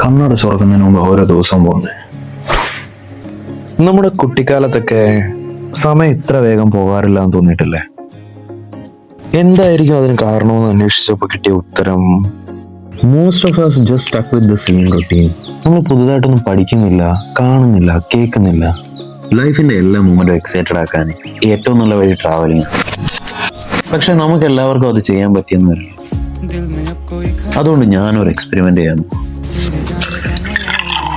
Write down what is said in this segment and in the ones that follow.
കണ്ണടച്ച് തുറക്കുന്നതിന് മുമ്പ് ഓരോ ദിവസം പോകുന്നത്. നമ്മുടെ കുട്ടിക്കാലത്തൊക്കെ സമയം ഇത്ര വേഗം പോകാറില്ല എന്ന് തോന്നിയിട്ടില്ലേ? എന്തായിരിക്കും അതിന് കാരണമെന്ന് അന്വേഷിച്ചപ്പോൾ കിട്ടിയ ഉത്തരം, most of us just stuck with the same routine. നമ്മൾ പുതുതായിട്ടൊന്നും പഠിക്കുന്നില്ല, കാണുന്നില്ല, കേൾക്കുന്നില്ല. ലൈഫിന്റെ എല്ലാ മൂമെന്റും എക്സൈറ്റഡ് ആക്കാൻ ഏറ്റവും നല്ല വഴി ട്രാവലിംഗ്. പക്ഷെ നമുക്ക് എല്ലാവർക്കും അത് ചെയ്യാൻ പറ്റിയെന്ന് വരില്ല. അതുകൊണ്ട് ഞാനൊരു എക്സ്പെരിമെന്റ് ചെയ്യാൻ,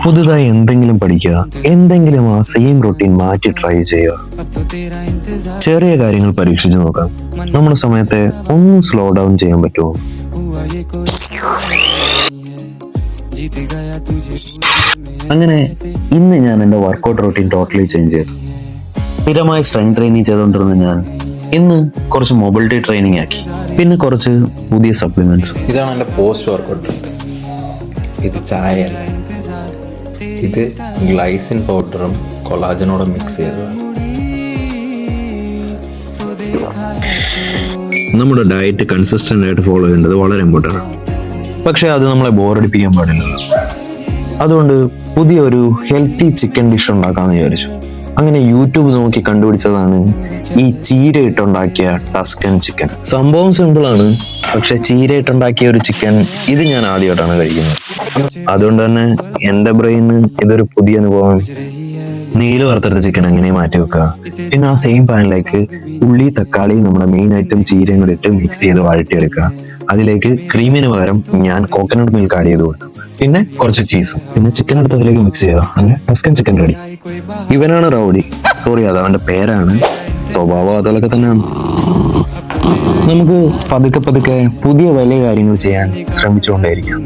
പുതുതായി എന്തെങ്കിലും പഠിക്കുക, എന്തെങ്കിലും ആ സെയിം റൂട്ടീൻ മാറ്റി ട്രൈ ചെയ്യുക. ചെറിയ കാര്യങ്ങൾ പരീക്ഷിച്ച് നോക്കാം. നമ്മുടെ സമയത്തെ ഒന്ന് സ്ലോ ഡൗൺ ചെയ്യാൻ പറ്റുമോ? അങ്ങനെ ഇന്ന് ഞാൻ എൻ്റെ വർക്കൗട്ട് റൂട്ടീൻ ടോട്ടലി ചേഞ്ച് ചെയ്തു. സ്ഥിരമായി സ്ട്രെങ്ത് ട്രെയിനിങ് ചെയ്തുകൊണ്ടിരുന്ന ഞാൻ ഇന്ന് കുറച്ച് മൊബിലിറ്റി ട്രെയിനിങ് ആക്കി, പിന്നെ കുറച്ച് പുതിയ സപ്ലിമെന്റ്സ്. ഇതാണ് എൻ്റെ പോസ്റ്റ് വർക്കൗട്ട്. ഇത് ചായയല്ല, ഇത് ഗ്ലൈസിൻ പൗഡറും കൊളാജനോടും മിക്സ് ചെയ്തതാണ്. നമ്മുടെ ഡയറ്റ് കൺസിസ്റ്റന്റ് ആയിട്ട് ഫോളോ ചെയ്യേണ്ടത് വളരെ ഇമ്പോർട്ടൻ്റ് ആണ്. പക്ഷെ അത് നമ്മളെ ബോറടിപ്പിക്കാൻ പാടില്ല. അതുകൊണ്ട് പുതിയൊരു ഹെൽത്തി ചിക്കൻ ഡിഷ് ഉണ്ടാക്കാമെന്ന് വിചാരിച്ചു. അങ്ങനെ യൂട്യൂബ് നോക്കി കണ്ടുപിടിച്ചതാണ് ഈ ചീരയിട്ടുണ്ടാക്കിയ ടസ്കൻ ചിക്കൻ. സംഭവം സിമ്പിളാണ്, പക്ഷെ ചീരയിട്ടുണ്ടാക്കിയ ഒരു ചിക്കൻ ഇത് ഞാൻ ആദ്യമായിട്ടാണ് കഴിക്കുന്നത്. അതുകൊണ്ട് തന്നെ എൻ്റെ ബ്രെയിന് ഇതൊരു പുതിയ അനുഭവം. നീല് വറുത്തെടുത്ത ചിക്കൻ എങ്ങനെ മാറ്റി വെക്കുക, പിന്നെ ആ സെയിം പാനിലേക്ക് ഉള്ളി, തക്കാളി, നമ്മുടെ മെയിൻ ഐറ്റം ചീരയും കൂടി ഇട്ട് മിക്സ് ചെയ്ത് വഴറ്റിയെടുക്കുക. അതിലേക്ക് ക്രീമിന് പകരം ഞാൻ കോക്കനട്ട് മിൽക്ക് ആഡ് ചെയ്ത് കൊടുത്തു, പിന്നെ കുറച്ച് ചീസും, പിന്നെ ചിക്കൻ എടുത്ത് അതിലേക്ക് മിക്സ് ചെയ്യുക. അങ്ങനെ ടസ്കൻ ചിക്കൻ റെഡി. ഇവനാണ് റൗഡി, സോറി അത് അവൻ്റെ പേരാണ്. സ്വഭാവം അതൊക്കെ തന്നെയാണ്. നമുക്ക് പതുക്കെ പതുക്കെ പുതിയ വലിയ കാര്യങ്ങൾ ചെയ്യാൻ ശ്രമിച്ചുകൊണ്ടേയിരിക്കാം.